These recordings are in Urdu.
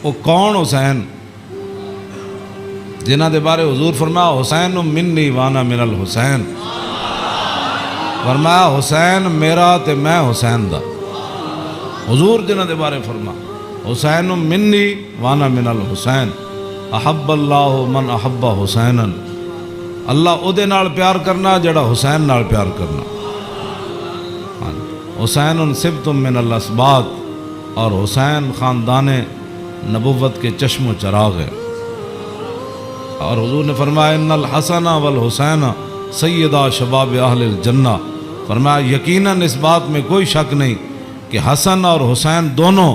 وہ کون حسین جنہ دے بارے حضور فرمایا حسین منی وانا من الحسین، فرمایا حسین میرا تے میں حسین دا، حضور جنہ دے بارے فرما حسین منی وانا من الحسین، احب اللہ من احب حسینا، اللہ او دے نال پیار کرنا جڑا حسین نال پیار کرنا۔ حسین سبت من الاسباط، اور حسین خاندان نبوت کے چشم و چراغ ہے۔ اور حضور نے فرمایا ان الحسن والحسین سیدا شباب اہل الجنہ، فرمایا یقیناً اس بات میں کوئی شک نہیں کہ حسن اور حسین دونوں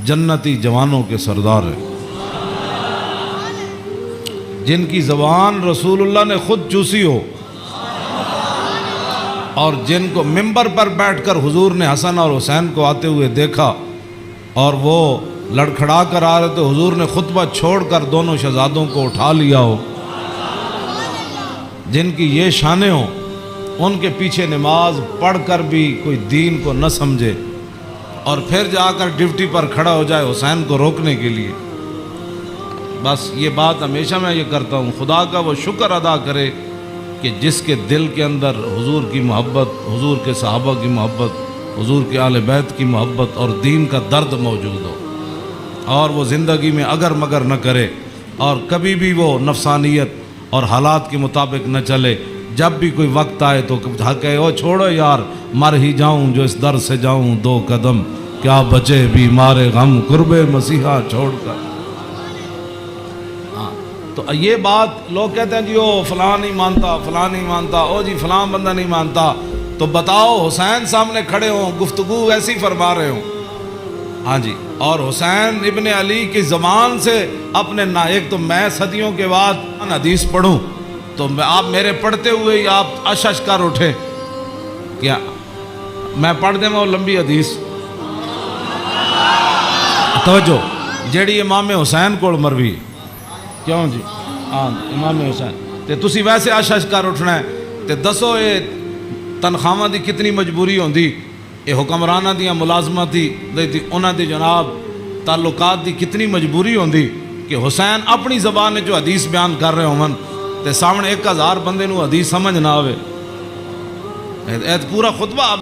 جنتی جوانوں کے سردار ہیں، جن کی زبان رسول اللہ نے خود چوسی ہو، اور جن کو ممبر پر بیٹھ کر حضور نے حسن اور حسین کو آتے ہوئے دیکھا اور وہ لڑکھڑا کر آ رہے تھے، حضور نے خطبہ چھوڑ کر دونوں شہزادوں کو اٹھا لیا ہو، جن کی یہ شانیں ہوں، ان کے پیچھے نماز پڑھ کر بھی کوئی دین کو نہ سمجھے اور پھر جا کر ڈیوٹی پر کھڑا ہو جائے حسین کو روکنے کے لیے۔ بس یہ بات ہمیشہ میں یہ کرتا ہوں، خدا کا وہ شکر ادا کرے کہ جس کے دل کے اندر حضور کی محبت، حضور کے صحابہ کی محبت، حضور کے اہل بیت کی محبت اور دین کا درد موجود ہو، اور وہ زندگی میں اگر مگر نہ کرے اور کبھی بھی وہ نفسانیت اور حالات کے مطابق نہ چلے، جب بھی کوئی وقت آئے تو کہے او چھوڑو یار مر ہی جاؤں جو اس در سے جاؤں دو قدم، کیا بچے بیمار غم قرب مسیحا چھوڑ کر۔ تو یہ بات لوگ کہتے ہیں جی او فلاں نہیں مانتا، فلاں نہیں مانتا، او جی فلاں بندہ نہیں مانتا، تو بتاؤ حسین سامنے کھڑے ہوں گفتگو ایسی فرما رہے ہوں، ہاں جی، اور حسین ابن علی کی زبان سے اپنے ایک تو میں صدیوں کے بعد حدیث پڑھوں تو آپ میرے پڑھتے ہوئے ہی آپ اشش کر اٹھے، کیا میں پڑھ دیں وہ لمبی حدیث، توجہ جیڑی امام حسین کو مروی، کیوں جی ہاں امام حسین تے تسی ویسے اشش کر اٹھنا ہے، تے دسو یہ تنخواہ دی کتنی مجبوری ہوندی، یہ حکمرانہ دیاں ملازمت دی انہاں دی جناب تعلقات دی کتنی مجبوری ہوندی کہ حسین اپنی زبان جو حدیث بیان کر رہے ہوں تے سامنے 1000 بندے نو حدیث سمجھ نہ آوے، پورا خطبہ آپ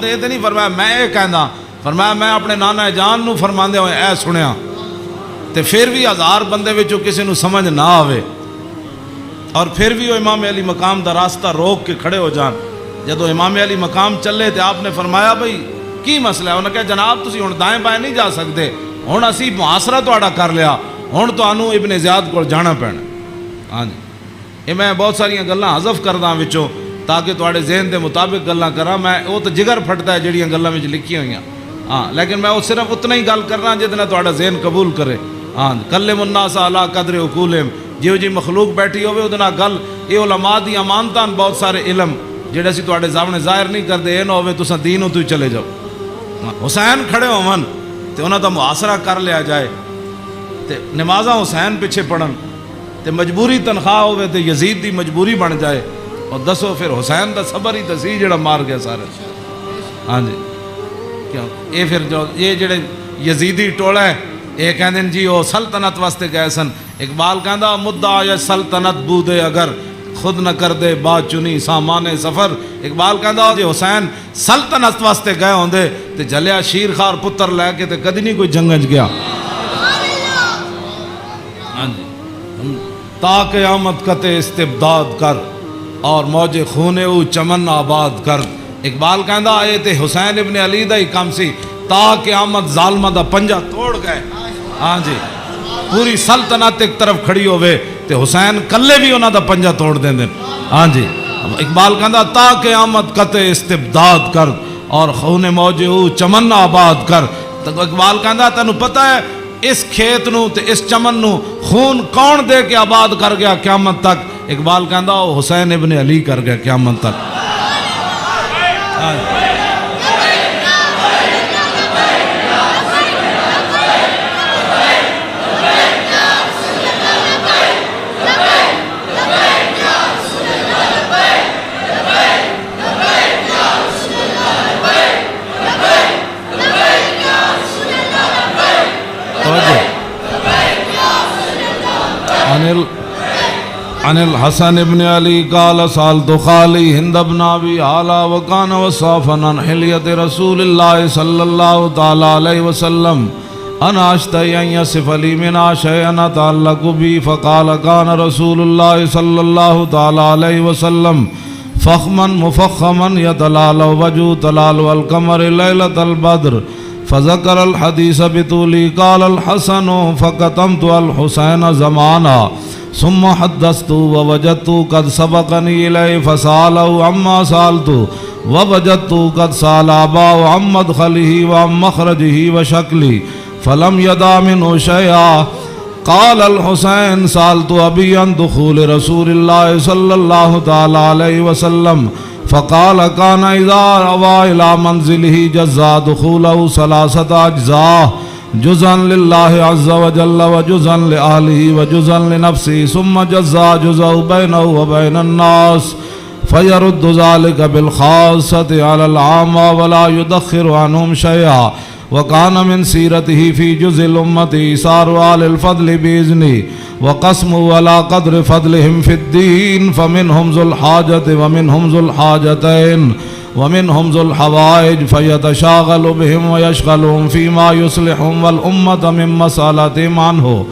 نے یہ نہیں فرمایا میں یہ کہنا، فرمایا میں اپنے نانا جان نو فرماندے ہوئے اے سنیا، تے پھر بھی 1000 بندے وچوں کسی نو سمجھ نہ آوے، اور پھر بھی وہ امام علی مقام دا راستہ روک کے کھڑے ہو جان۔ جدو امام علی مقام چلے تے آپ نے فرمایا بھئی کی مسئلہ ہے؟ انہوں نے کہا جناب تسی ہن دائیں بائیں نہیں جا سکتے، ہن اسی محاصرہ تہاڈا کر لیا، ہن تانوں ابن زیاد کو جانا پینا۔ ہاں جی یہ میں بہت ساریاں گلاں حذف کردا وچوں تاکہ تہاڈے ذہن دے مطابق گلاں کراں، میں وہ تو جگر پھٹدا ہے جڑیاں گلاں وچ لکھی ہوئیاں، ہاں لیکن میں وہ صرف اتنا ہی گل کرنا جتنا تہاڈا ذہن قبول کرے۔ ہاں کلم الناس علی قدر عقولہم، جیو جی مخلوق بیٹھی ہوئے ادنا گل، یہ علماء دی امانتاں بہت سارے علم جڑے اسی تواڈے سامنے ظاہر نہیں کردے، اے نہ ہوئے تساں دین تو چلے جاؤ۔ حسین کھڑے ہون تے انہاں دا محاصرہ کر لیا جائے تے نمازاں حسین پیچھے پڑھن تے مجبوری تنخواہ ہوئے تے یزید دی مجبوری بن جائے، اور دسو پھر حسین دا صبر ہی تسی جڑا مار گیا سارے۔ ہاں جی کیوں یہ پھر جو یہ جڑے یزیدی ٹولا ہے یہ کہندے جی وہ سلطنت واسطے گئے سن، اقبال کہندا مدعا یا سلطنت بودے اگر خود نہ کر دے با چنی سامان سفر، اقبال کہندا جی حسین سلطنت واسطے گئے ہوندے تے جلیا شیر خار پتر لے کے تے کدی نہیں کوئی جنگج گیا۔ ہاں جی تا قیامت قطع استبداد کر اور موج خون او چمن آباد کر، اقبال کہندا اے تے حسین ابن علی دا ہی کام سی، تا قیامت ظالمہ دا پنجہ توڑ گئے۔ ہاں جی پوری سلطنت ایک طرف کھڑی ہوئے تے حسین کلے بھی انہاں دا پنجہ توڑ دیں دیں۔ ہاں جی اقبال کہندا تا قیامت قطع استبداد کر اور خون موج او چمن آباد کر، تو اقبال کہندا تینوں پتہ ہے اس کھیت نو تے اس چمن نو خون کون دے کے آباد کر گیا قیامت تک؟ اقبال کہندا وہ حسین ابن علی کر گیا قیامت تک۔ عن الحسن بن علي قال سألت خالي هند بن أبي هالة وكان وصافا عن حلية رسول الله صلى الله تعالى عليه وسلم أنا أشتهي أن يصف لي منها شيئا أتعلق بي فقال كان رسول الله صلى الله تعالى عليه وسلم فخما مفخما يتلالى وجهه تلالى القمر ليلة البدر فذكر الحديث بطولي قال الحسن فكتمت الحسين زمانا ثم حدثت ووجدت قد سبقني إليه فسأله عما سألت ووجدت قد سأل أباه عن مدخله وعن مخرجه وشكله فلم يدع منه شيئا قال الحسين سألت أبي عن دخول رسول الله صلى الله تعالى عليه وسلم فقال كان إذا روى إلى منزله جزا دخوله 3 أجزاء جزءا لله عز وجل وجزءا لأهله وجزءا لنفسه ثم جزا جزء بينه وبين الناس فيرد ذلك بالخاصة على العامة ولا يدخر عنهم شيئا وكان من سيرته في جزء الأمة إيثار أهل الفضل بإذنه وقسمه على قدر فضلهم في الدين فمنهم ذو الحاجة ومنهم ذو الحاجتين ومنهم ذو الحوائج فيتشاغل بهم ويشغلهم فيما يصلحهم والأمة من مسألتهم عنه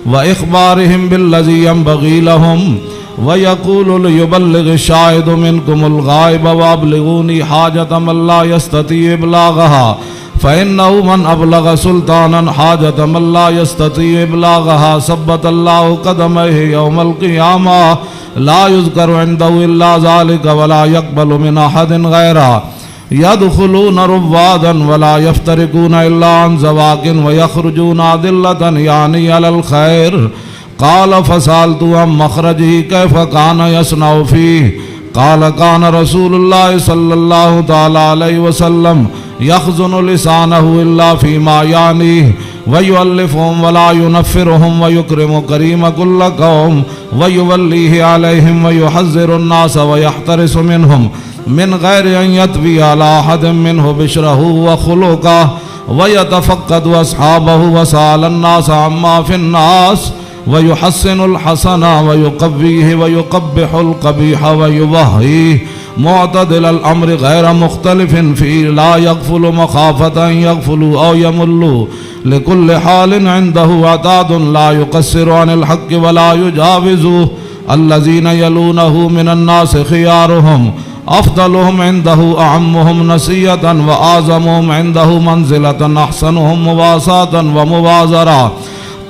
وإخبارهم بالذي ينبغي لهم ويقول ليبلغ الشاهد منكم الغائب وأبلغوني حاجة من لا يستطيع إبلاغها فإنه من أبلغ سلطانا حاجة من لا يستطيع إبلاغها ثبت الله قدميه يوم القيامة لا يذكر عنده إلا ذلك ولا يقبل من أحد غيره يدخلون روادا ولا يفترقون إلا عن زواق ويخرجون أدلة يعني على الخير قال فسألت عن مخرجه كيف كان يصنع فيه قال كان رسول الله صلى الله تعالى عليه وسلم يخزن لسانه إلا فيما يعنيه ويؤلفهم ولا ينفرهم ويكرم كريم كل قوم ويوليه عليهم ويحذر الناس ويحترس منهم من غير أن يتبي على أحد منه بشره وخلقه ويتفقد أصحابه وسأل الناس عما في الناس ويحسن الحسن ويقبيه ويقبح القبيح ويبهيه معتدل الأمر غير مختلف فيه لا يغفل مخافة أن يغفلوا أو يملوا لكل حال عنده عتاد لا يقصر عن الحق ولا يجاوزه الذين يلونه من الناس خيارهم أفضلهم عنده أعمهم نسية وأعظمهم عنده منزلة أحسنهم مواساة ومبازرة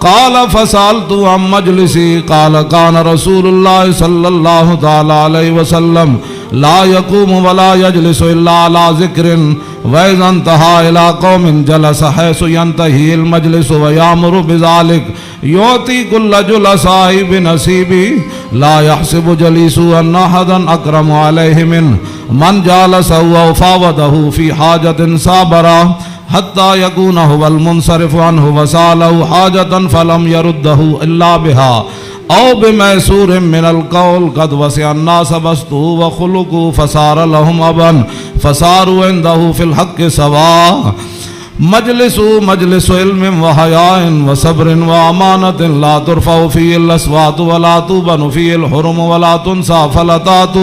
قال فسألت عن مجلسي قال كان رسول الله صلى الله تعالى عليه وسلم لا يقوم ولا يجلس إلا على ذكر وإذا انتهى إلى قوم جلس حيث ينتهي المجلس ويأمر بذلك يعطي كل جلسائه بنصيبه لا يحسب جليسه أن أحدا أكرم عليه منه من جالسه وفاوضه في حاجة صابرة حتى يكون هو المنصرف عنه وسأله حاجة فلم يرده إلا بها أو بميسور من القول قد وسع الناس بسطه وخلقه فصار لهم أبا فصاروا عنده في الحق سواء مجلس علم وحياء وصبر وأمانة لا ترفع فيه الأصوات ولا توبن فيه الحرم ولا تنسى فلتات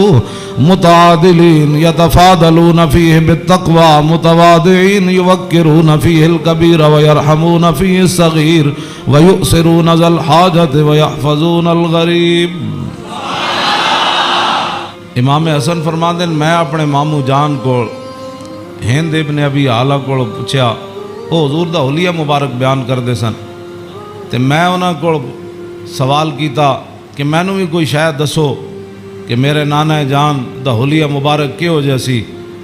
متعادلين يتفاضلون فيه بالتقوى متواضعين يوقرون فيه الكبير ويرحمون فيه الصغير ويؤثرون ذا الحاجة ويحفظون الغریب. امام حسن فرماندے میں اپنے مامو جان کو ہند ابن ابی آلہ کو پوچھا وہ حضور دا حلیہ مبارک بیان کردے سن تے میں انہاں کو سوال کیتا کہ مینوں بھی کوئی شاید دسو کہ میرے نانا جان دا حلیہ مبارک کیو جیسی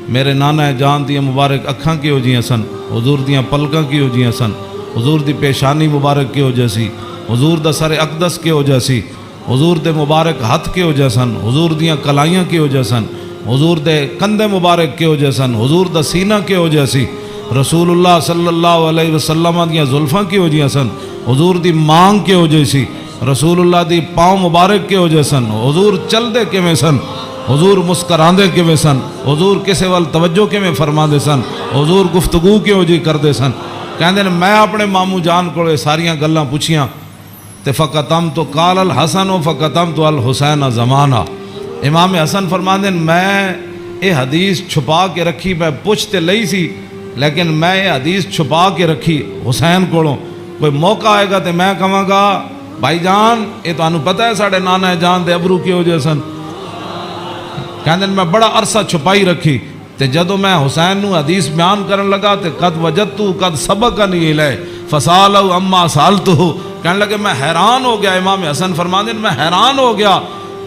میرے نانا جان دی مبارک اکھاں کیو جیاں سن حضور دیاں پلکاں کیو جیاں سن حضور دی پیشانی مبارک کیو جیسی حضور دا سر اقدس کیو جیسی حضور دے مبارک ہتھ کیو جیسن حضور دیاں کلائیاں کیو جیسن حضور دے کندھے مبارک کیو جیسن حضور دا سینہ کیو جیسی رسول اللہ صلی اللہ علیہ وسلم دیاں زلفاں کیو جیاں سن حضور دی مانگ کیو جیسی رسول اللہ دی پاؤں مبارک کیو جیسن حضور چل دے کیویں سن حضور مسکراندے کیویں سن حضور کسے وال توجہ کیویں فرماندے سن حضور گفتگو کیو جی کردے سن کہندے نے میں اپنے مامو جان کو ساریاں گلاں پوچھیاں تے فقتم تو قال الحسن و فقتم تو الحسین زمانہ. امام حسن فرماندے میں یہ حدیث چھپا کے رکھی، میں پوچھ تے لئی سی لیکن میں یہ حدیث چھپا کے رکھی حسین کولوں. کوئی موقع آئے گا تو میں کہاں گا بھائی جان یہ تمہیں پتہ ہے ساڑھے نانا جان دے ابرو کیوں جے سن. کہندے میں بڑا عرصہ چھپائی رکھی تے جدوں میں حسین نو حدیث بیان کرن لگا تے قد وجدتو قد سبقنی الیہ فسالو اما سالتو. کہنے لگے میں حیران ہو گیا. امام حسن فرماندے میں حیران ہو گیا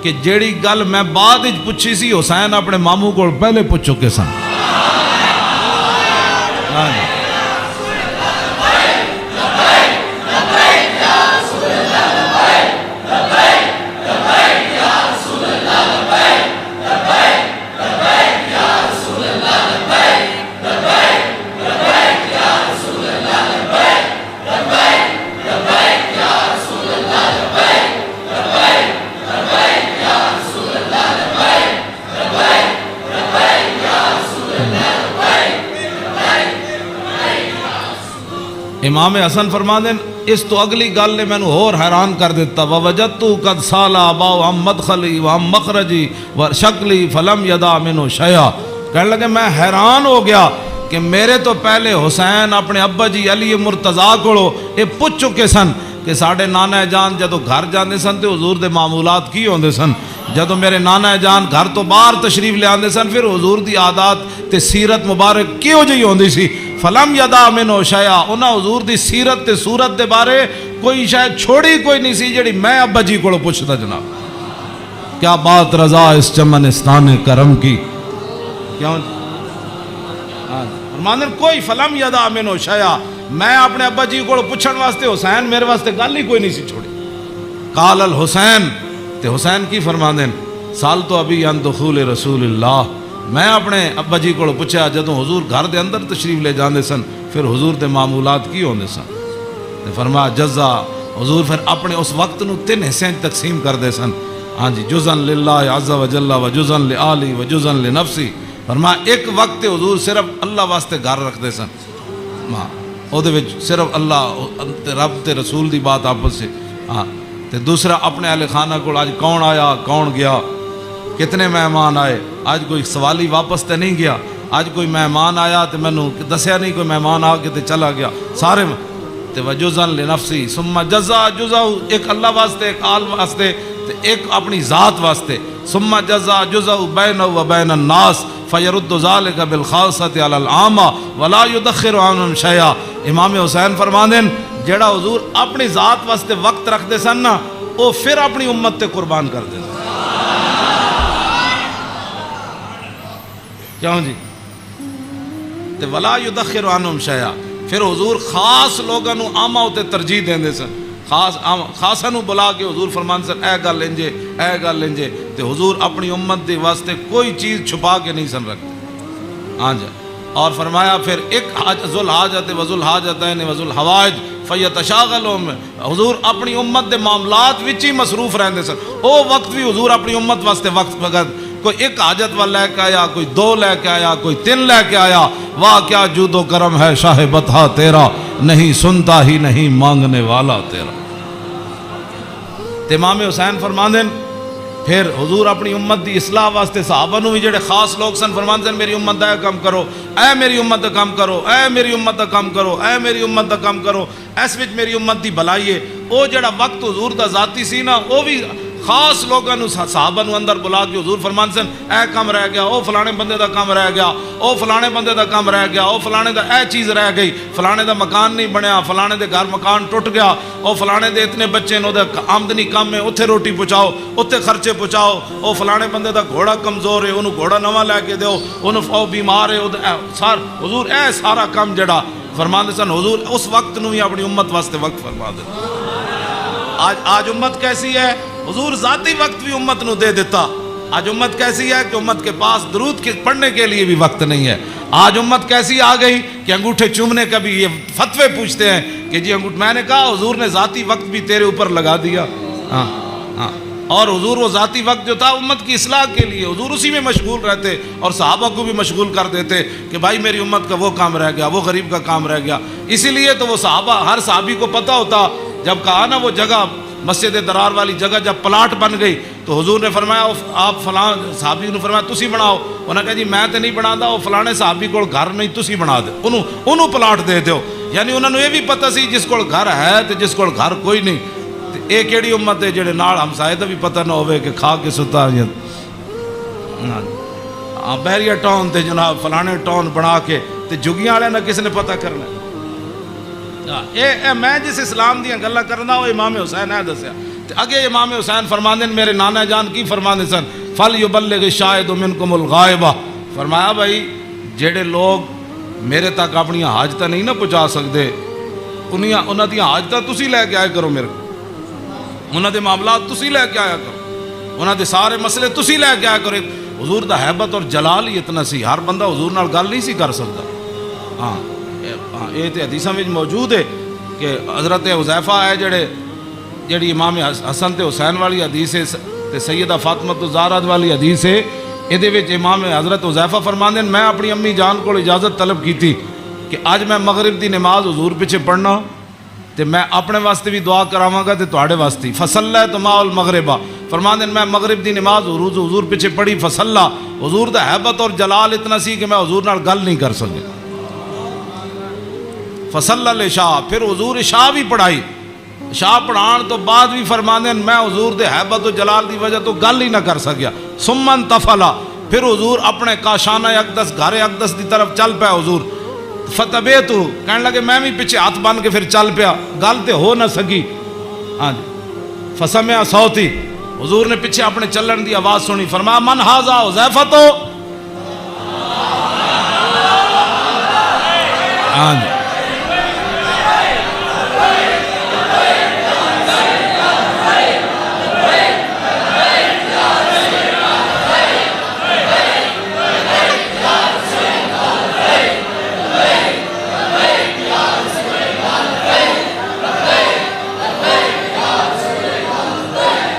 کہ جیڑی گل میں بعد وچ پوچھی سی حسین اپنے ماموں کو پہلے پوچھ چکے سن. امام حسن فرماندے اس تو اگلی گل نے مینوں اور حیران کر دیتا. ووجدتو قد سالا باو ام مدخلی و ام مخرجی و شکلی فلم یدا منو شیا. کہنے لگے میں حیران ہو گیا کہ میرے تو پہلے حسین اپنے ابا جی علی مرتضیٰ کو یہ پوچھ چکے سن کہ ساڑھے نانا جان جدو گھر جاندے سن تو حضور دے معمولات کی ہوندے سن. جدو میرے نانا جان گھر تو باہر تشریف لے آندے سن پھر حضور دی عادات تے سیرت مبارک کیوں جی ہوندی سی. فلم یدا منو شیا. انہاں حضور دی سیرت تے صورت دے بارے کوئی شاید چھوڑی کوئی نہیں سی جڑی میں ابا جی کو پوچھتا. جناب کیا بات رضا اس چمنستان کرم کی. کیوں فرماندن کوئی فلم یدا منو شیا. میں اپنے ابا جی کو پوچھن واسطے حسین میرے واسطے گل ہی کوئی نہیں سی چھوڑی. قال الحسین تے حسین کی فرماندن سال تو ابھی ان دخول رسول اللہ. میں اپنے ابا جی کو پوچھا جدوں حضور گھر دے اندر تشریف لے جاندے سن پھر حضور دے معمولات کی ہوندے سن. تے فرمایا جزا. حضور پھر اپنے اس وقت نو 3 حصے تقسیم کر دے سن. ہاں جی جزن للہ عز و جل و جزن لآلی و جزن لنفسی. فرمایا ایک وقت حضور صرف اللہ واسطے گھر رکھ دے سن. ہاں او دے وچ صرف اللہ رب تے رسول دی بات آپس سے. ہاں تے دوسرا اپنے اہل خانہ کو آج کون آیا کون گیا کتنے مہمان آئے. آج کوئی سوالی واپس تے نہیں گیا. آج کوئی مہمان آیا تے مینوں دسیا نہیں کوئی مہمان آ کے تے چلا گیا سارے. تے وجزن لنفسی ثم جزا جزا ایک اللہ واسطے ایک آل واسطے تے ایک اپنی ذات واسطے. ثم جزا جزا بینہ و بین الناس فیرد ذالک بالخاصۃ علی العامہ ولا یدخر عنہم شیئا. امام حسین فرماندے جیڑا حضور اپنی ذات واسطے وقت رکھ دے سن نا وہ پھر اپنی امت تے قربان کر دے. کیوں جی تے ولا یدخر عنہم شیئا. پھر حضور خاص لوگاں نو عامہ تے ترجیح دیندے سن. خاصاں نو بلا کے حضور فرمان سن اے گل انجے اے گل انجے. تے حضور اپنی امت دے واسطے کوئی چیز چھپا کے نہیں سن رکھتے. ہاں جی اور فرمایا پھر ایک ذو الحاجت و ذو الحاجتین و ذو الحوائج فیتشاغلون. حضور اپنی امت دے معاملات وچ ہی مصروف رہندے سن. او وقت بھی حضور اپنی امت واسطے وقت وقت کوئی ایک حاجت والا لے کے آیا کوئی 2 لے کے آیا کوئی 3 لے کے آیا. واہ کیا جود و کرم ہے شاہ بطحا تیرا نہیں سنتا ہی نہیں مانگنے والا تیرا. امام حسین فرماندے پھر حضور اپنی امت دی اصلاح واسطے صحابہ نو بھی جڑے خاص لوگ سن فرماندے میری امت دا کام کرو اے میری امت دا کام کرو اے میری امت دا کام کرو اے میری امت دا کام کرو. اس وچ میری امت دی بھلائی ہے. او جڑا وقت حضور دا ذاتی سی نا او بھی خاص لوگاں نو صحابہ نو اندر بلا کے حضور فرمان سن اے کام رہ گیا او فلانے بندے دا کام رہ گیا او فلانے بندے دا کام رہ گیا او فلانے دا اے چیز رہ گئی فلانے دا مکان نہیں بنیا فلانے دے گھر مکان ٹوٹ گیا او فلانے دے اتنے بچے نو دے آمدنی کم ہے اتھے روٹی پہنچاؤ اتھے خرچے پہنچاؤ. او فلانے بندے دا گھوڑا کمزور ہے انہوں گھوڑا نواں لے کے دیو انہوں او بیمار ہے حضور اے سارا کام جڑا فرماندے سن حضور اس وقت نو ہی اپنی امت واسطے وقت فرما دے. آج امت کیسی ہے حضور ذاتی وقت بھی امت نو دے دیتا. آج امت کیسی ہے کہ امت کے پاس درود کے پڑھنے کے لیے بھی وقت نہیں ہے. آج امت کیسی آ گئی کہ انگوٹھے چومنے کا بھی یہ فتوے پوچھتے ہیں کہ جی میں نے کہا حضور نے ذاتی وقت بھی تیرے اوپر لگا دیا. ہاں ہاں اور حضور وہ ذاتی وقت جو تھا امت کی اصلاح کے لیے حضور اسی میں مشغول رہتے اور صحابہ کو بھی مشغول کر دیتے کہ بھائی میری امت کا وہ کام رہ گیا وہ غریب کا کام رہ گیا. اسی لیے تو وہ صحابہ ہر صحابی کو پتہ ہوتا جب کہا نا وہ جگہ مسجد درار والی جگہ جب پلاٹ بن گئی تو حضور نے فرمایا آپ فلاں صحابی نے فرمایا تسی بناؤ. انہوں نے کہا جی میں تو نہیں بنا دا, وہ فلانے صحابی کو گھر نہیں تسی بنا دے, انہوں پلاٹ دے دیو. یعنی انہوں نے یہ بھی پتہ سی جس کو گھر ہے تو جس کو گھر کوئی نہیں. یہ کیڑی امت ہے جڑے نال ہمسائے دا بھی پتہ نہ ہوئے کہ کھا کے ستا بحریہ ٹاؤن تے جناب فلانے ٹاؤن بنا کے تے جگیاں والے نہ کس نے پتہ کرنا. اے میں جس اسلام دیاں گلاں کرنا وہ امام حسین ہے دسیا. اگے امام حسین فرماندے میرے نانا جان کی فرماندے سن فَلْيُبَلِّغِ الشَّاهِدُ مِنْكُمُ الْغَائِبَ. فرمایا بھائی جڑے لوگ میرے تک اپنی حاجت نہیں نہ پہنچا سکتے انہاں دی حاجت تسی لے کے آیا کرو, میرے انہاں دے معاملات تسی لے کے آیا کرو, انہاں دے سارے مسئلے تسی لے کے آیا کرو. حضور دا حیبت اور جلال ہی اتنا سی, ہر بندہ حضور نال گل نہیں سی کر سکتا. ہاں یہ تو حدیثاں میں موجود ہے کہ حضرت حذیفہ ہے جڑی امام حسن تے حسین والی حدیث ہے تے سیدہ فاطمہ الزہرا والی حدیث ہے. یہ امام حضرت حذیفہ فرماندے میں اپنی امی جان کو اجازت طلب کی تھی کہ آج میں مغرب دی نماز حضور پیچھے پڑھنا تے میں اپنے واسطے بھی دعا کراواں گا تے تواڈے واسطے. فصلیت مع المغربہ فرماندے میں مغرب دی نماز حضور پیچھے پڑھی. فصلا حضور دا حیبت اور جلال اتنا سی کہ میں حضور نال گل نہیں کر سکے. فصلی العشاء پھر حضور عشاء بھی پڑھائی. عشاء پڑھان تو بعد بھی فرماندے میں حضور دے حیبت و جلال دی وجہ تو گل ہی نہ کر سکیا. ثم انتفلا پھر حضور اپنے کاشانہ اقدس گھر اقدس دی طرف چل پیا. حضور فتبیتو کہنے لگے میں بھی پیچھے ہاتھ بن کے پھر چل پیا, گل تے ہو نہ سکی. ہاں جی فسمع صوتی حضور نے پیچھے اپنے چلن دی آواز سنی. فرمایا من ھذا حذیفہ تو. ہاں جی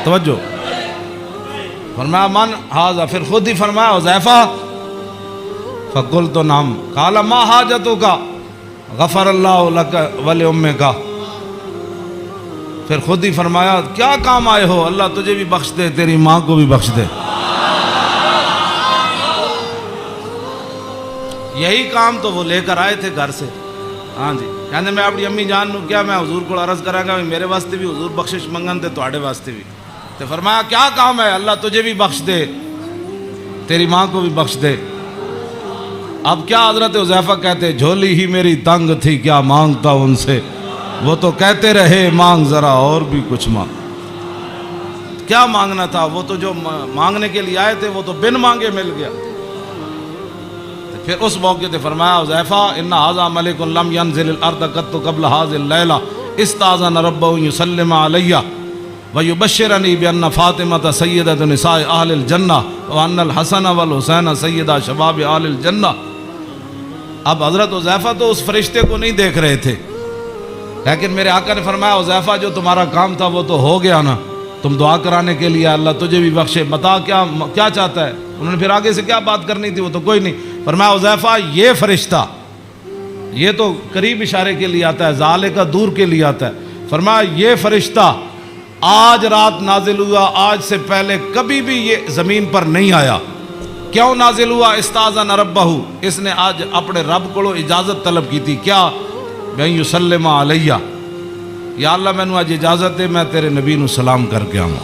توجہ. فرمایا من ھذا پھر خود ہی فرمایا حذیفہ. فقلت نعم قال ما حاجتک غفر اللہ لک ولأمک. پھر خود ہی فرمایا کیا کام آئے ہو, اللہ تجھے بھی بخش دے تیری ماں کو بھی بخش دے. یہی کام تو وہ لے کر آئے تھے گھر سے. ہاں جی کہنے میں اپنی امی جان نو کیا میں حضور کو عرض کرا گا میرے واسطے بھی حضور بخشش منگن تے تواڈے واسطے بھی. تو فرمایا کیا کام ہے, اللہ تجھے بھی بخش دے تیری ماں کو بھی بخش دے. اب کیا حضرت حذیفہ کہتے جھولی ہی میری تنگ تھی کیا مانگتا ان سے, وہ تو کہتے رہے مانگ ذرا اور بھی کچھ مانگ. کیا مانگنا تھا, وہ تو جو مانگنے کے لیے آئے تھے وہ تو بن مانگے مل گیا. پھر اس موقع تے فرمایا حذیفہ ان ھذا ملک لم ينزل الارض قط قبل هذه الليله استاذن ربه يسلم علی ويبشرني بان فاطمه سیدۃ نساء اہل الجنہ وان الحسن والحسین سیدہ شباب اہل الجنہ. اب حضرت حذیفہ تو اس فرشتے کو نہیں دیکھ رہے تھے, لیکن میرے آقا نے فرمایا حذیفہ جو تمہارا کام تھا وہ تو ہو گیا نا, تم دعا کرانے کے لیے اللہ تجھے بھی بخشے, بتا کیا چاہتا ہے. انہوں نے پھر آگے سے کیا بات کرنی تھی وہ تو کوئی نہیں. فرمایا حذیفہ یہ فرشتہ یہ تو قریب اشارے کے لیے آتا ہے, ذالک کا دور کے لیے آتا ہے. فرمایا یہ فرشتہ آج رات نازل ہوا, آج سے پہلے کبھی بھی یہ زمین پر نہیں آیا. کیوں نازل ہوا؟ استاذن ربہ, اس نے آج اپنے رب کو اجازت طلب کی تھی. کیا؟ بین یسلم علیہ, یا اللہ میں نے آج اجازت دے میں تیرے نبی نو سلام کر کے آؤں.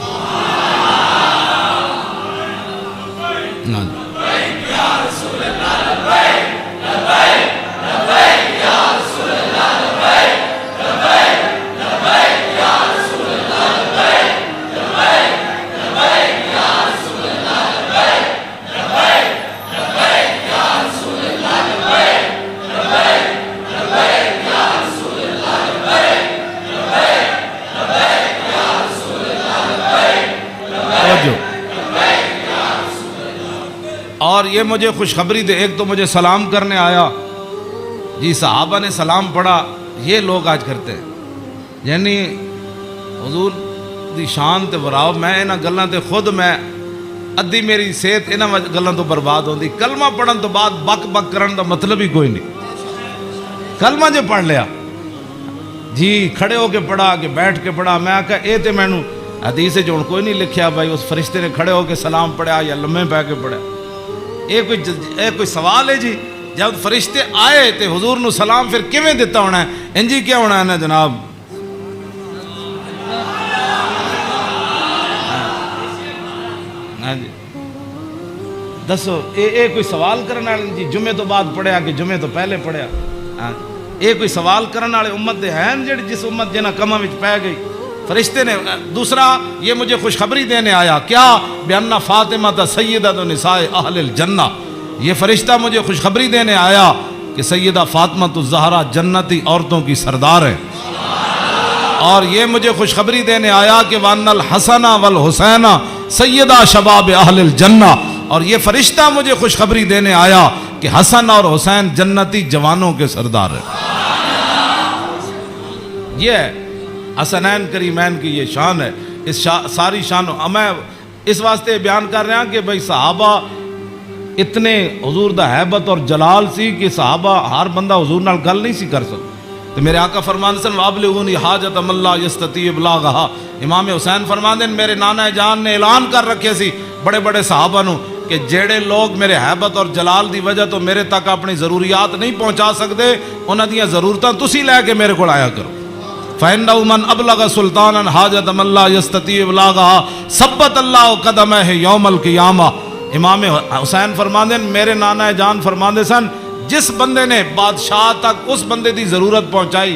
اور یہ مجھے خوشخبری دے, ایک تو مجھے سلام کرنے آیا جی, صحابہ نے سلام پڑھا, یہ لوگ آج کرتے ہیں. یعنی حضور دی شان تے براؤ میں انہاں گلاں تے خود میں ادھی میری صحت انہاں گلاں تو برباد ہوندی. کلمہ پڑھن تو بعد بک بک کرن دا مطلب ہی کوئی نہیں. کلمہ جو پڑھ لیا جی کھڑے ہو کے پڑھا کہ بیٹھ کے پڑھا. میں آخا یہ تو مینوں حدیث جو کوئی نہیں لکھیا بھائی اس فرشتے نے کھڑے ہو کے سلام پڑھا یا لمے پہ کے پڑھا. یہ کوئی سوال ہے جی؟ جب فرشتے آئے تو حضور نو سلام پھر کیویں دیتا ہونا ہے؟ انجی کیا ہونا ہے نا جناب. ہاں جی دسو یہ کوئی سوال کرنے والے جی جمعے تو بعد پڑھیا کہ جمعے تو پہلے پڑھیا؟ یہ کوئی سوال کرنے والے امت دے ہیں جڑی جس امت جنہ کماں وچ پہ گئی؟ فرشتے نے. دوسرا یہ مجھے خوشخبری دینے آیا کیا بأن فاطمہ سیدۃ نساء اہل الجنہ. یہ فرشتہ مجھے خوشخبری دینے آیا کہ سیدہ فاطمہ الزہرا جنتی عورتوں کی سردار ہے. اور یہ مجھے خوشخبری دینے آیا کہ وان الحسن والحسین سیدہ شباب اہل الجنہ. اور یہ فرشتہ مجھے خوشخبری دینے آیا کہ حسن اور حسین جنتی جوانوں کے سردار ہے. یہ حسنین کریمین کی یہ شان ہے. اس ساری شان میں اس واسطے بیان کر رہا ہوں کہ بھائی صحابہ اتنے حضور دا حیبت اور جلال سی کہ صحابہ ہر بندہ حضور نال گل نہیں سی کر سکتا. تو میرے آقا فرماندے سن وابلغونی حاجت من لا یستطیع ابلاغھا. امام حسین فرماندے میرے نانا جان نے اعلان کر رکھے سی بڑے بڑے صحابہ نو کہ جڑے لوگ میرے حیبت اور جلال دی وجہ تو میرے تک اپنی ضروریات نہیں پہنچا سکتے انہاں دیاں ضرورتاں تسی لے کے میرے کو آیا کرو. فإنه من أبلغ سلطانا حاجة من لا يستطيع إبلاغها ثبت الله قدمه يوم القيامة. امام حسین فرماندے میرے نانا جان فرماندے سن جس بندے نے بادشاہ تک اس بندے دی ضرورت پہنچائی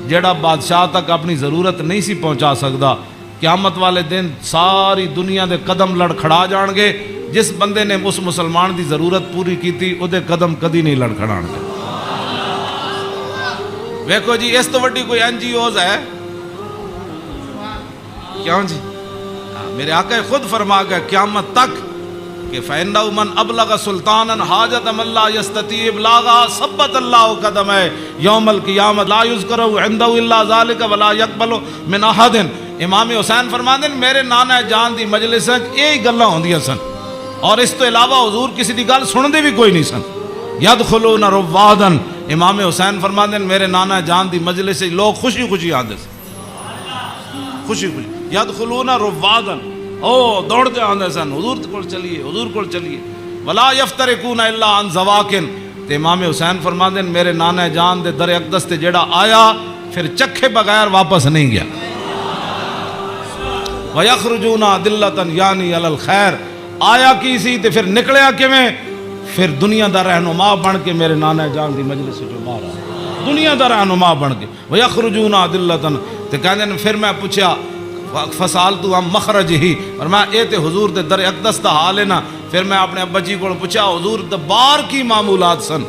جیڑا بادشاہ تک اپنی ضرورت نہیں سی پہنچا سکدا قیامت والے دن ساری دنیا دے قدم لڑکھڑا جان گے. جس بندے نے اس مسلمان دی ضرورت پوری کیتی او دے قدم کدی نہیں لڑکھڑان گے. ویکھو جی اس تو وڈی کوئی این جی اوز ہے کیوں جی؟ میرے آقا خود فرما گئے قیامت تک کہ فإنه من أبلغ سلطانا حاجة من لا يستطيع إبلاغها ثبت الله قدمه يوم القيامة لا يذكر عنده إلا ذلك ولا يقبل من أحد. امام حسین فرماندے میرے نانا جان دی مجلس یہی گلاں ہوندیاں سن اور اس تو علاوہ حضور کسی دی گل سندے بھی کوئی نہیں سن. یدخلون روادا. امام حسین فرماندے میرے نانا جان دی مجلس لوگ خوشی خوشی آندے سن خوشی خوشی. یدخلون روادا او دوڑتے آندے سن حضور کول چلیے حضور کول چلیے. ولا یفترقون الا عن زواکن. تے امام حسین فرماندے میرے نانا جان دے در اقدس تے جیڑا آیا پھر چکھے بغیر واپس نہیں گیا. وَيَخْرُجُونَ عَدِلَّةً یعنی علی الخیر. آیا کی سی تے پھر نکلیا کیویں؟ پھر دنیا دا رہنما بن کے میرے نانا جان دی مجلس جو باہر آیا دنیا دا رہنما بن کے. وَيَخْرُجُونَ عَدِلَّةً. تے کہندے نے پھر میں پوچھا فسالتو عن مخرجہ فرمایا اے تے حضور دے در اقدس دا حال ہے نا. پھر میں اپنے ابا جی کو پوچھا حضور دے بار کی معمولات سن.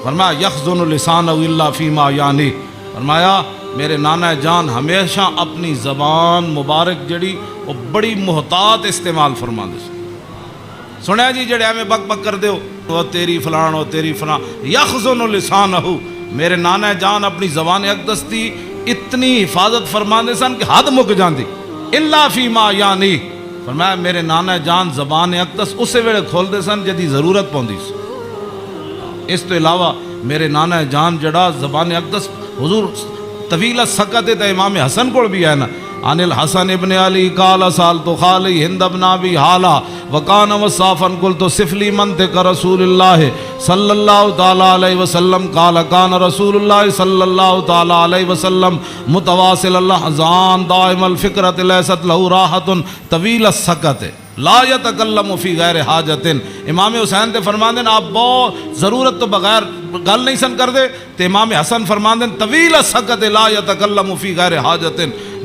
فرمایا یخزن لسانہ الا فیما یعنی. فرمایا میرے نانا جان ہمیشہ اپنی زبان مبارک جڑی وہ بڑی محتاط استعمال فرماندے سن. سنیا جی جڑے ہمیں بک بک کر دیو وہ تیری فلان وہ تیری فلان. یخزن لسانہ میرے نانا جان اپنی زبان اقدس دی اتنی حفاظت فرماندے سن کہ حد مک جاندی. الا فیما یعنی. فرمایا میرے نانا جان زبان اقدس اسے ویلے کھول دے سن جدی ضرورت پوندی سی. اس تو علاوہ میرے نانا جان جڑا زبان اقدس حضور طویل سکت تے امام حسن کو بھی ہے نا. عن الحسن ابن علی قال سالت خالی ہند ابن ابی حالا وکان وصافا قلت صف لی منطق رسول اللہ صلی اللہ تعالی علیہ وسلم قال کان رسول اللہ صلی اللہ تعالی علیہ وسلم متواصل الاحزان دائم الفکرت لیست لہو راحت طویل السکت لا یتکلم فی غیر حاجت. امام حسین تے فرماندے آپ بہت ضرورت تو بغیر گل نہیں سن کر دے. تے امام حسن فرماندے طویل السکت لا یتکلم فی غیر حاجت.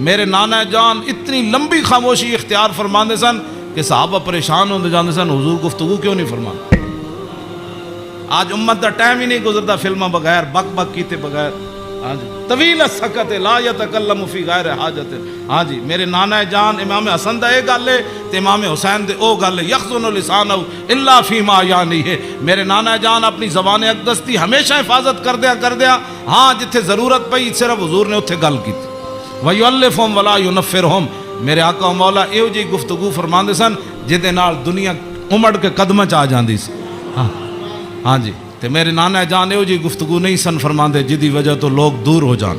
میرے نانا جان اتنی لمبی خاموشی اختیار فرماندے سن کہ صحابہ پریشان ہوندے جاندے سن حضور گفتگو کیوں نہیں فرماندے. آج امت دا ٹائم ہی نہیں گزرتا فلمہ بغیر بک بک کیتے بغیر. ہاں جی طویل السکت لا یتکلم فی غیر حاجت. ہاں جی میرے نانا جان امام حسن دا اے گل ہے تے امام حسین دے او گل ہے. یخزن لسانہ الا فیما یعنی ہے. میرے نانا جان اپنی زبان اقدس دی ہمیشہ حفاظت کر دیا. ہاں جتھے ضرورت پئی صرف حضور نے اتھے گل کی. وَيُعَلِّفُهُمْ وَلَا يُنَفِّرُهُمْ. میرے آقا و مولا ایو جی گفتگو فرماندے سن جدے نال دنیا امڑ کے قدمہ چ آ جاندی سی. ہاں جی تے میرے نانا جان ایو جی گفتگو نہیں سن فرماندے جدی وجہ تو لوگ دور ہو جان.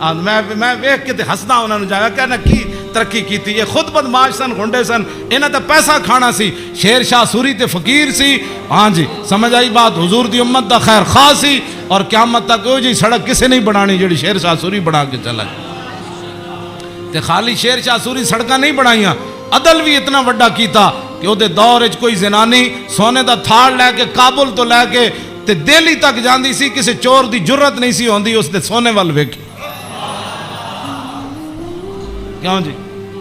میں ویکھ کے تے ہسدا انہاں نوں جایا کہنا کی ترقی کیتی، یہ خود بدماش سن، گھنڈے سن، انہاں تے پیسہ کھانا سی، شیر شاہ سوری تے فقیر سی، ہاں جی سمجھ آئی بات، حضور دی امت دا خیر خواہ سی، اور قیامت تک او جی سڑک کسے نہیں بنانی جڑی شیر شاہ سوری بنا کے چلا تے خالی شیر شاہ سوری سڑکاں نہیں بنائیاں، عدل بھی اتنا وڈا کیتا کہ او دے دور وچ کوئی زنانی سونے دا تھاڑ لے کے کابل تو لے کے تے دہلی تک جاندی سی، کسے چور دی جرت نہیں سی ہوندی اس دے سونے وال ویکھ، کیوں جی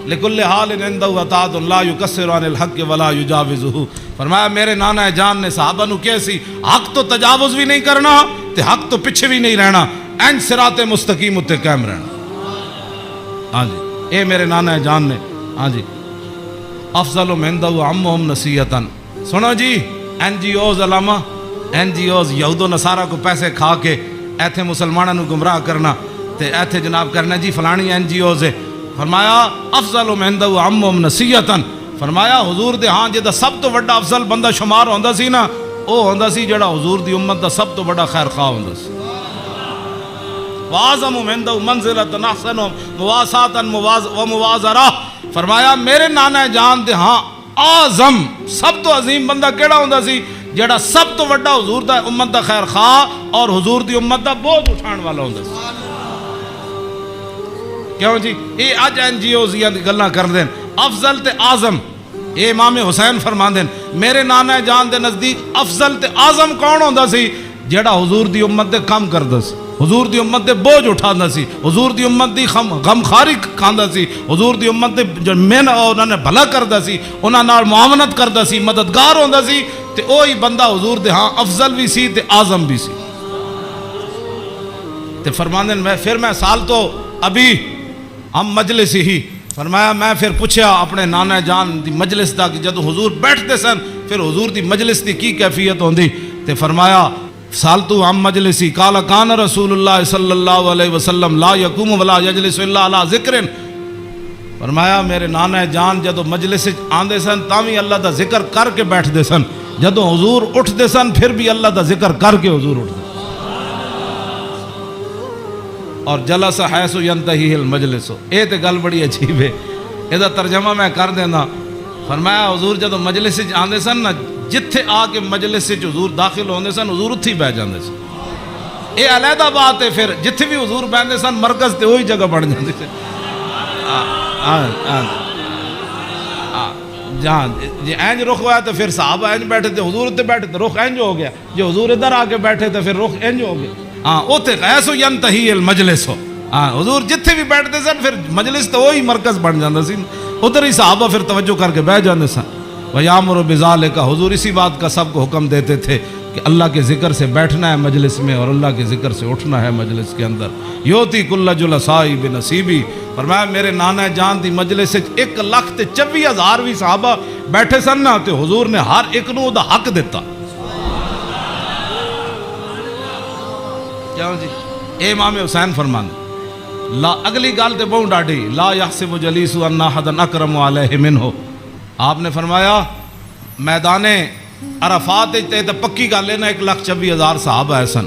لکل حال عندہ عطاۃ لا یکسر عن الحق ولا یجاوزہ، فرمایا میرے نانا جان نے صحابہ نو کہے سی حق تو تجاوز بھی نہیں کرنا تے حق تو پیچھے بھی نہیں رہنا، این صراط مستقیم تے قائم رہنا، ہاں جی اے میرے نانا جان نے، ہاں جی افضل من عندہ عمہم نصیحتاً، سنو جی این جی اوز علامہ، این جی اوز یہود و نصارہ کو پیسے کھا کے ایتھے مسلمانوں نو گمراہ کرنا تے ایتھے جناب کرنا جی فلانی این جی اوز ہے، فرمایا افضل من عندہ عمہم نصیحتاً، فرمایا حضور دے ہاں جدا سب تو بڑا افضل بندہ شمار ہوندا سی نا، او ہوندا سی جڑا حضور دی امت دا سب تو بڑا خیر خواہ ہوندا سی، وَأَعْظَمُ عِندَهُ مَنزِلَةً أَحْسَنُ مُوَاسَاةً وَمُوَازَرَةً، فرمایا میرے نانا جان دے ہاں اعظم سب تو عظیم بندہ کیڑا ہوندا سی جڑا سب تو بڑا حضور دا امت دا خیر خواہ اور حضور دی امت دا بوجھ اٹھان والا ہوندا سی، کیوں جی یہ اج این جی اوز دی گلاں کر دین افضل تے اعظم، اے امام حسین فرما دین میرے نانا جان دے نزدیک افضل تے اعظم کون ہوندا سی جڑا حضور دی امت دے کم کردا سی، حضور دی امت دے بوجھ اٹھاندا سی، حضور دی امت دی غم خاری کھاندا سی، حضور دی امت دے جو من انہاں نے بھلا کردا سی، انہاں نال معاونت کردا سی، مددگار ہوندا سی، تے اوہی بندہ حضور دے ہاں افضل بھی سی تے اعظم بھی سی، تے فرماندے میں سال تو ابھی ہم مجلس ہی، فرمایا میں پھر پوچھیا اپنے نانا جان دی مجلس دا کہ جدو حضور بیٹھتے سن پھر حضور دی مجلس دی کی کیفیت ہوندی، تے فرمایا سالتو ہم مجلسی قال کان رسول اللہ صلی اللہ علیہ وسلم لا یقوم ولا یجلس الا علی ذکر، فرمایا میرے نانا جان جدو مجلس آندے سن تاوی اللہ دا ذکر کر کے بیٹھ دے سن، جدو حضور اٹھ دے سن پھر بھی اللہ دا ذکر کر کے حضور اٹھ دے، اور جلس حیث ینتہی المجلس، اے تے گل بڑی عجیب ہے، اے دا ترجمہ میں کر دینا، فرمایا حضور جدو مجلس آندے سن نا جتھے آ کے مجلس سے حضور داخل ہوندے سن حضور اتھی بہ جاندے سن، اے علیحدہ بات ہے، پھر جتھے بھی حضور بیندے سن مرکز تے وہی جگہ بڑھ جاندے سن، جہاں جی اینج رخ ہوا تو پھر صحابہ اینج بیٹھے تھے حضور اتنے بیٹھے تھے رخ اینج ہو گیا، جو حضور ادھر آ کے بیٹھے تھے پھر رخ اینج ہو گیا، ہاں اوتے غیث ینتہی المجلس ہو، ہاں حضور جتھے بھی بیٹھتے سن پھر مجلس تو وہی مرکز بن جاندہ سی، ادھر ہی صحابہ پھر توجہ کر کے بیٹھ جاندے سن، وَيَامُرُ بِذَلِكَ، حضور اسی بات کا سب کو حکم دیتے تھے کہ اللہ کے ذکر سے بیٹھنا ہے مجلس میں اور اللہ کے ذکر سے اٹھنا ہے مجلس کے اندر، یوتی کل جلسائی بنصیبی، فرمایا میرے نانا جان دی مجلس 1,24,000 بھی صحابہ بیٹھے سن نا تے حضور نے ہر ایک نو دا حق دیتا، کیا جی اے امام حسین فرماندے لا اگلی گل تے بہت ڈاڈی لا یحسب جلیس ان احد اکرم علیہ منہ، آپ نے فرمایا میدان عرفات تے پکی گل ہے نا 1,24,000 صحابہ ہے سن،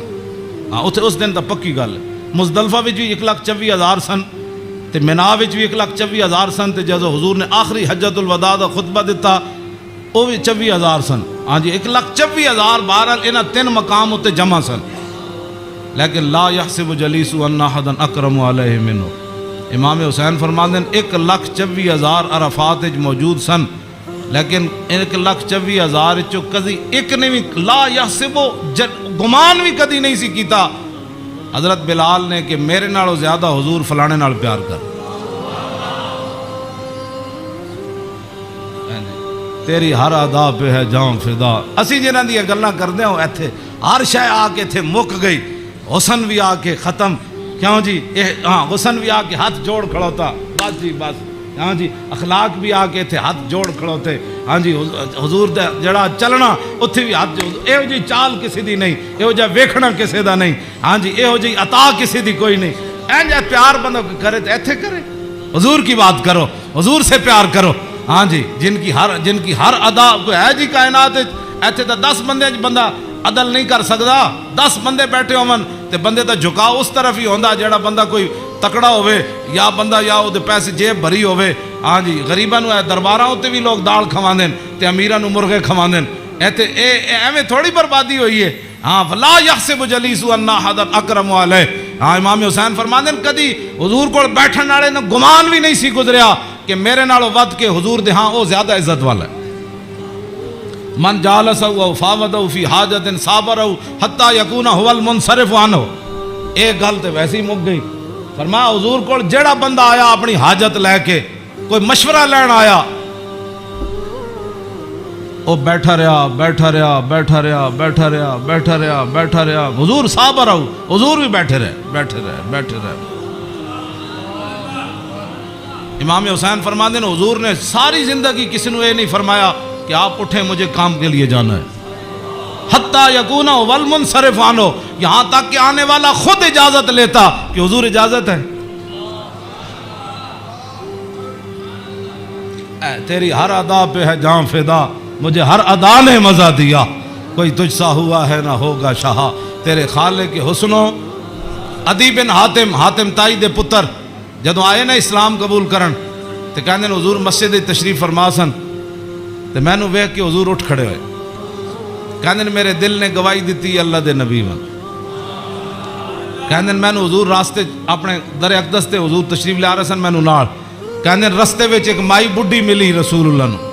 ہاں اتنے اس دن تو پکی گل ہے، مزدلفہ وچ بھی 1,24,000 سن تے مینا وچ بھی 1,24,000 سن، تے جدو حضور نے آخری حجت الوداع دا خطبہ دیتا وہ بھی 24,000 سن، ہاں جی 1,24,000 بہرحال انہاں 3 مقام اتنے جمع سن، لیکن لا یحسب جلیس ان احد اکرم علیہ منہ، امام حسین فرماندے 1,24,000 عرفات موجود سن، لیکن 1,24,000 چو کدی ایک نے بھی لا یحسب گمان بھی کدی نہیں سی کیتا حضرت بلال نے کہ میرے نالوں زیادہ حضور فلانے نال پیار کر، تیری ہر ادا پہ ہے جاؤں فدا، اسی جنہاں دی گلاں کردے ہوں ایتھے ہر شے آ کے ایتھے مک گئی، حسن بھی آ کے ختم، کیوں جی ہاں حسن بھی آ کے ہاتھ جوڑ کھڑوتا، بس جی بس، ہاں جی اخلاق بھی آ کے تھے ہاتھ جوڑ کھڑوتے، ہاں جی حضور دا جڑا چلنا اتھے بھی ہاتھ جوڑ، ایہو جی چال کسی دی نہیں، ایہو جا ویکھنا کسی دا نہیں، ہاں جی ایہو جی عطا کسی دی کوئی نہیں، اینج پیار بندہ کرے تو ایتھے کرے، حضور کی بات کرو، حضور سے پیار کرو، ہاں جی جن کی ہر ادا کوئی ہے جی کائنات ایتھے تو 10 بندے بندہ عدل نہیں کر سکتا، 10 بندے بیٹھے ہون تے بندے دا جھکاؤ اس طرف ہی ہوندا جڑا بندہ کوئی تکڑا ہوئے یا بندہ یا وہ پیسے جیب بھری ہوئے. ہاں جی غریباں نو درباراں تے بھی لوگ دال کھواندے تے امیراں نو مرغے کھواندے. ایویں تھوڑی بربادی ہوئی ہے. ہاں ولا یحسب جلیس ان احد اکرم علیہ. ہاں امام حسین فرماندے کدی حضور کول بیٹھن والے نو گمان بھی نہیں سی گزریا کہ میرے نالوں ود کے حضور دے ہاں او زیادہ عزت والا ہے. من جالسہ و فاوضہ فی حاجت صابرہ حتی یکون هو المنصرف عنہ. ایک گل تے ویسے ہی مک گئی. فرمایا حضور کول جیڑا بندہ آیا اپنی حاجت لے کے کوئی مشورہ لین آیا وہ بیٹھا رہا بیٹھا رہا بیٹھا رہا بیٹھا رہا بیٹھا رہا بیٹھا رہا. حضور صابر رہو, حضور بھی بیٹھے رہے بیٹھے رہے بیٹھے رہے. امام حسین فرماتے ہیں حضور نے ساری زندگی کسی نے یہ نہیں فرمایا کہ آپ اٹھیں مجھے کام کے لیے جانا ہے. حتیٰ یکون والمنصرف عنہ, یہاں تک کہ آنے والا خود اجازت لیتا کہ حضور اجازت ہے. اے تیری ہر ادا پہ ہے جان فدا, مجھے ہر ادا نے مزہ دیا, کوئی تجھ سا ہوا ہے نہ ہوگا شاہ. تیرے خالق کے حسنوں. عدی بن حاتم, حاتم تائی دے پتر جدوں آئے نا اسلام قبول کرن تے کہندے نے حضور مسجد تشریف فرما سن تے میں نو ویکھ کے حضور اٹھ کھڑے ہوئے. کہندے نے میرے دل نے گواہی دیتی اللہ دے نبی ون. کہندے میں نو حضور راستے اپنے در اقدس تے حضور تشریف لے آ رہے سن میں نو نال. کہندے رستے وچ ایک مائی بڈھی ملی رسول اللہ نو.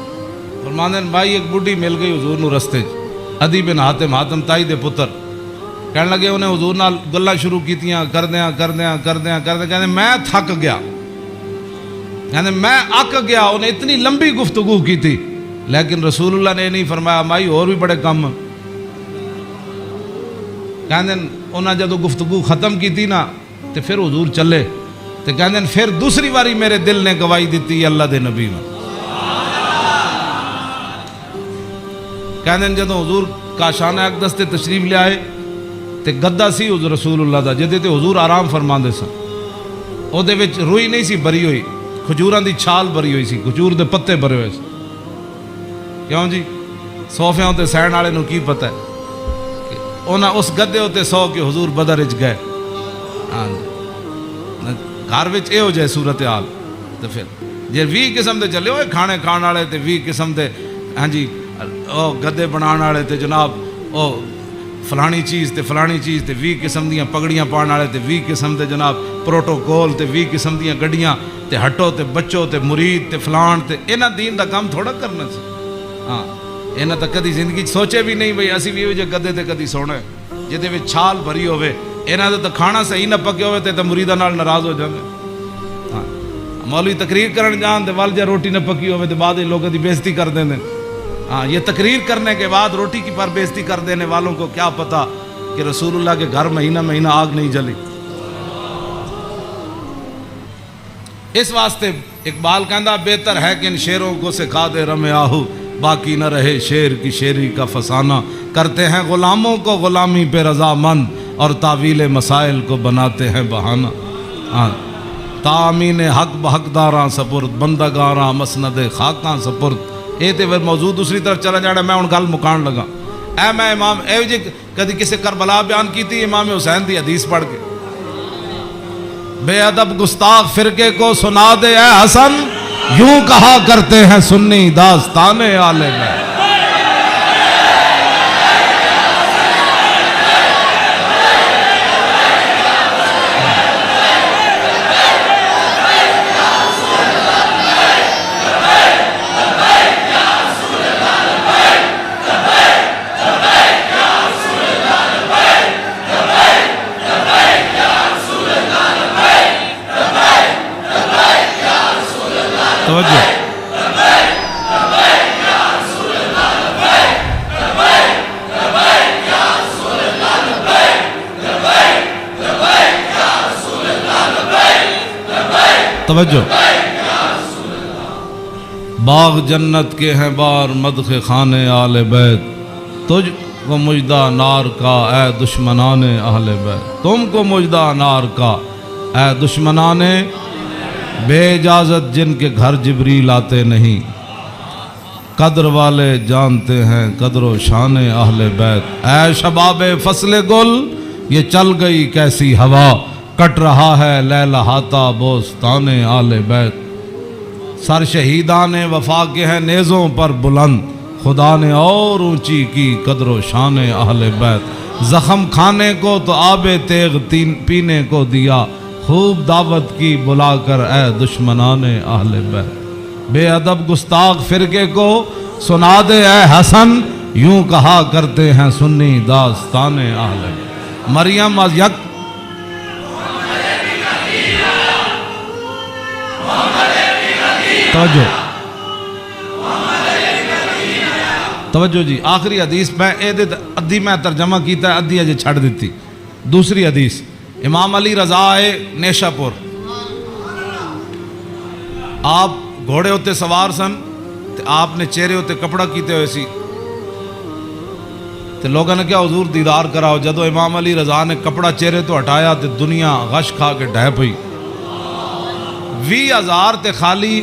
فرماندے بھائی ایک بڈھی مل گئی حضور نو رستے چ. عدی بن حاتم, حاتم تائی دے پتر کہنے لگے انہیں حضور نال گلاں شروع کیتیاں کردیاں کردیاں کردیاں کردیاں. کہندے میں تھک گیا, کہندے میں اک گیا. انہیں اتنی لمبی گفتگو کی تھی لیکن رسول اللہ نے نہیں فرمایا مائی اور بھی بڑے کم. کہندے انہاں جدو گفتگو ختم کی تھی نا تے پھر حضور چلے تے کہندے پھر دوسری باری میرے دل نے گواہی دیتی اللہ دے نبی میں. کہندے جدو حضور کاشانہ اقدس تے تشریف لے آئے تے گدا سی حضور رسول اللہ دا جدے تے حضور آرام فرماندے سن. او دے وچ روئی نہیں سی بری ہوئی, کھجوراں دی چھال بری ہوئی سی, کھجور دے پتے بھرے ہوئے سی. کیوں جی صوفیاں تے سہن والے نو کی پتہ ہے کہ انہاں اس گدے ہوتے سو کے حضور بدر وچ گئے. ہاں گھر وچ اے ہو جائے صورتحال تے پھر جے 20 قسم دے چلے ہوئے کھانے کھان والے تے 20 قسم دے ہاں جی او گدے بنان والے تے جناب او فلانی چیز تے فلانی چیز تے 20 قسم دیاں پگڑیاں پان والے تے 20 قسم دے جناب پروٹوکول تے 20 قسم دیاں گڈیاں تے ہٹو تے بچو تے مرید تے فلان تے انہاں دین دا کام تھوڑا کرنا سی. ہاں انہاں تا کدی زندگی سوچے بھی نہیں بھئی اسی بھی او جے گدے تے کدی سونا ہے جدے وچ چھال بھری ہوے. انہاں دا تے کھانا صحیح نہ پکے ہوے تے مریداں نال ناراض ہو جاندے. ہاں مولوی تقریر کرن جان تے ول جے روٹی نہ پکی ہوے تے بعد لوگوں دی بے عزتی کر دیندے. ہاں یہ تقریر کرنے کے بعد روٹی کی پر بے عزتی کر دینے والوں کو کیا پتا کہ رسول اللہ کے گھر مہینہ مہینہ آگ نہیں جلی. اس واسطے اقبال کہندہ بہتر ہے کہ ان شیروں کو سکھا دے رم آہو, باقی نہ رہے شیر کی شیری کا فسانہ. کرتے ہیں غلاموں کو غلامی پہ رضا مند اور تعویل مسائل کو بناتے ہیں بہانہ. ہاں تامین حق بحقداراں سپرد بندگاراں مسند خاکاں سپرد. یہ تو موضوع دوسری طرف چلا جانا, میں ان گل مکان لگا. اے میں امام اے جی کدی کسی کربلا بیان کی تھی امام حسین دی حدیث پڑھ کے, بے ادب گستاخ فرقے کو سنا دے اے حسن, یوں کہا کرتے ہیں سنی داستان آل بیت. توجہ باغ جنت کے ہیں بار مدح خانے آل بیت, تجھ کو مجدہ نار کا اے دشمنان اہل بیت. تم کو مجدہ نار کا اے دشمنان بے اجازت جن کے گھر جبریل آتے نہیں. قدر والے جانتے ہیں قدر و شان اہل بیت. اے شباب فصل گل یہ چل گئی کیسی ہوا, کٹ رہا ہے لہلہاتا بوستان آل بیت، سر شہیدان وفا کے ہیں نیزوں پر بلند، خدا نے اور اونچی کی قدر و شان اہل بیت، زخم کھانے کو تو آب تیغ پینے کو دیا، خوب دعوت کی بلا کر اے دشمنان اہل بیت، بے ادب گستاخ فرقے کو سنا دے اے حسن، یوں کہا کرتے ہیں سنی داستان اہل بیت۔ مریم از یک توجہ جی، آخری حدیث میں ادھی میں ترجمہ کیتا ہے، ادھی اجے چھڑ دیتی۔ دوسری حدیث، امام علی رضا ہے نیشا پور، آپ گھوڑے ہوتے سوار سن تے آپ نے چہرے ہوتے کپڑا کیتے ہوئے سی تے لوگوں نے کیا حضور دیدار کراؤ، جدو امام علی رضا نے کپڑا چہرے تو ہٹایا تے دنیا غش کھا کے ڈھہ پئی، 20,000 تے خالی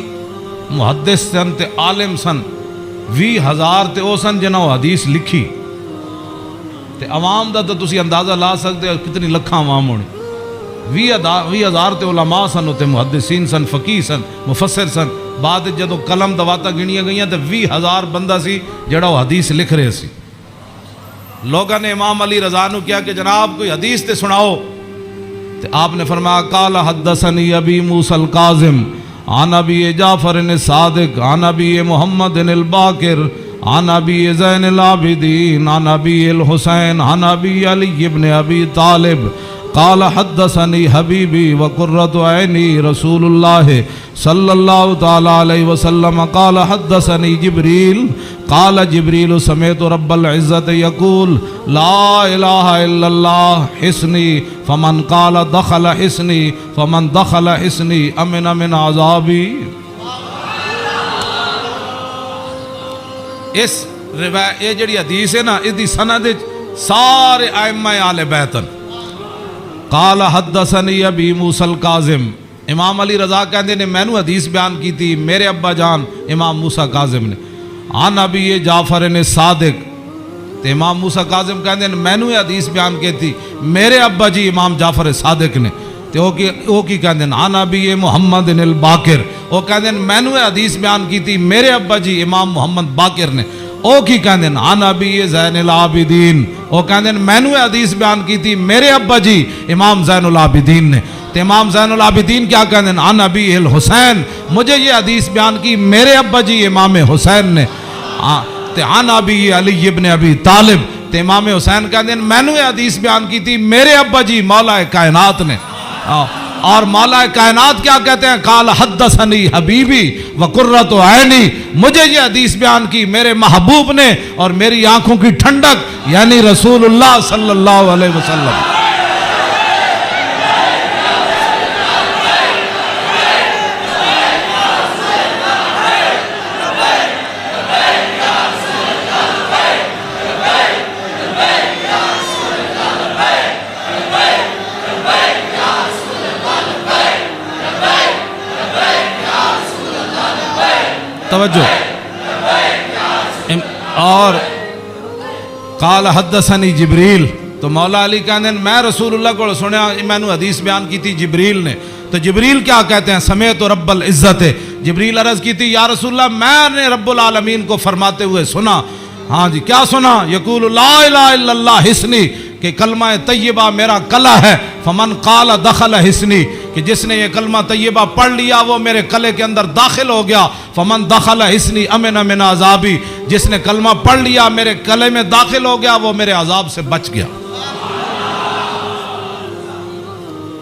محدث سن تے عالم سن، 20,000 تے او سن جنہوں حدیث لکھی تے عوام دا تو تسی اندازہ لا سکتے ہو کتنی لکھاں عوام ہونی، 20,000 تے علماء سن تے محدثین سن، فقیہ سن، مفسر سن، بعد جدو قلم دواتا گنیاں گئیاں تے 20,000 بندہ سی جڑا وہ حدیث لکھ رہے سی۔ لوگوں نے امام علی رضا نو کیا کہ جناب کوئی حدیث تے سناؤ، تے آپ نے فرمایا قال حدثنی ابی موسیٰ الکاظم عن ابی جعفر الصادق عن ابی محمد الباقر عن ابی زین العابدین عن ابی الحسین عن ابی علی ابن ابی طالب قال حدثنی حبیبی وقرۃ عینی رسول اللہ صلی اللہ تعالی علیہ وسلم قال حدثنی جبریل قال جبریل سمعت رب العزت یقول لا الہ الا اللہ حسنی فمن قال دخل حسنی فمن دخل حسنی امن من عذابی۔ اس روایت یہ جڑی حدیث ہے نا، اس دی سند سارے ائمہ اہل بیت۔ قال حدثنی ابی موسیٰ الکاظم، امام علی رضا کہندے نے میں نو حدیث بیان کی تھی میرے ابا جان امام موسیٰ کاظم نے، عن ابی جعفر صادق، تے امام موسیٰ کاظم کہندے نے میں نو حدیث بیان کی تھی میرے ابا جی امام جعفر صادق نے، تے او کی کہندے نے عن ابی محمد الباقر، او کہندے نے میں نو حدیث بیان کی تھی میرے ابا جی امام محمد باقر نے، او کی کہندے نے عن ابی زین العابدین، او کہندے نے میں نو حدیث بیان کی تھی میرے ابا جی امام زین العابدین نے، تے امام زین العابدین کیا کہندے ہیں عن ابی الحسین، مجھے یہ حدیث بیان کی میرے ابا جی امام حسین نے، تے عن ابی علی ابن ابی طالب، تے امام حسین کہندے ہیں میں نے یہ حدیث بیان کی تھی میرے ابا جی مولا کائنات نے، اور مولا کائنات کیا کہتے ہیں قال حدثنی حبیبی وقرۃ عینی، مجھے یہ حدیث بیان کی میرے محبوب نے اور میری آنکھوں کی ٹھنڈک یعنی رسول اللہ صلی اللہ علیہ وسلم۔ توجہ، اور قال حدثنی جبریل، تو مولا علی کہتے ہیں میں رسول اللہ کو سنیا، میں نے حدیث بیان کی تھی جبریل نے، تو جبریل کیا کہتے ہیں سمیت رب العزت، جبریل عرض کی تھی یا رسول اللہ میں نے رب العالمین کو فرماتے ہوئے سنا، ہاں جی کیا سنا، یقول لا الہ الا اللہ حسنی، کہ کلمہ طیبہ میرا کلہ ہے، فمن قال دخل حسنی، کہ جس نے یہ کلمہ طیبہ پڑھ لیا وہ میرے کلے کے اندر داخل ہو گیا، فمن دخل حسنی امن من عذابی، جس نے کلمہ پڑھ لیا میرے کلے میں داخل ہو گیا وہ میرے عذاب سے بچ گیا۔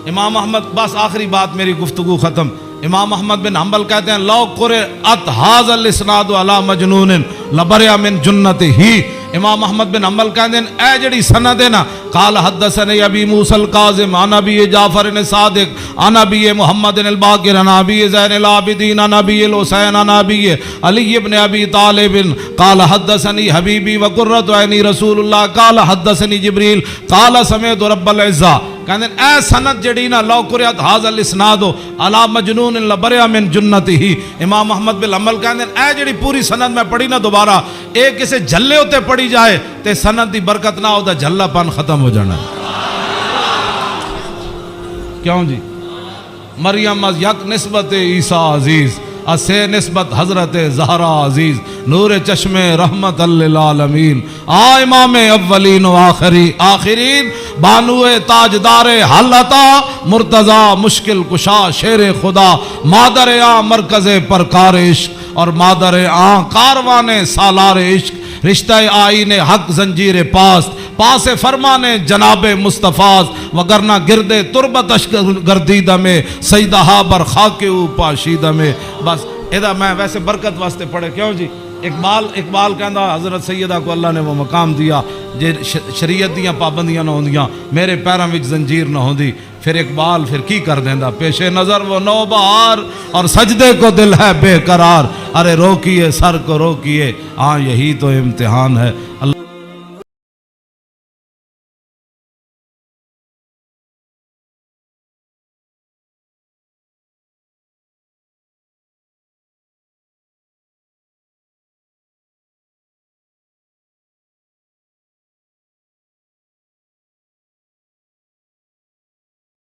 امام احمد، بس آخری بات میری گفتگو ختم، امام احمد بن حنبل کہتے ہیں لو قرأت ھذا الاسناد علی مجنون لبرئ من جنتہ، امام احمد بن حنبل کہتے ہیں اے جڑی سند ہے نا، قال حدثنی ابی موسیٰ الکاظم عن ابی جعفر صادق عن ابی محمد الباقر عن ابی زین العابدین عن ابی الحسین عن ابی علی ابن ابی طالب قال حدثنی حبیبی وقرۃ عینی رسول اللہ قال حدثنی جبریل قال سمعت رب العزہ، کہتے ہیں اے سند جڑی نا لو قرأت ھذا الاسناد علی مجنون لبرئ من جنتہ، امام احمد بن حنبل کہتے ہیں اے جڑی پوری سند میں پڑھی نا دوبارہ ایک کسے جھلے ہوتے پڑھی جائے تے سند دی برکت نہ ہوتا، جھلا پن ختم ہو جانا۔ کیوں جی؟ مریم از یک نسبت عیسیٰ عزیز، اسے نسبت حضرت زہرا عزیز، نور چشم رحمت للعالمین، امام اولین و آخرین، بانو تاجدار حلتا، مرتضی مشکل کشا شیر خدا، مادر مرکز پرکار عشق اور مادر کاروان سالار عشق، رشتہ آئین حق زنجیر پاس فرمان جناب مصطفیٰ، وگرنہ گرد تربتش گردیدہ میں سیدہا بر خاک او پاشیدہ میں۔ بس ادا میں ویسے برکت واسطے پڑھے، کیوں جی؟ اقبال کہندا حضرت سیدہ کو اللہ نے وہ مقام دیا جے شریعت دیاں پابندیاں نہ ہوندیاں، میرے پیراں وچ زنجیر نہ ہوندی، پھر اقبال پھر کی کر دیندا، پیش نظر وہ نو بہار اور سجدے کو دل ہے بے قرار، ارے روکیے سر کو روکیے، ہاں یہی تو امتحان ہے۔ اللہ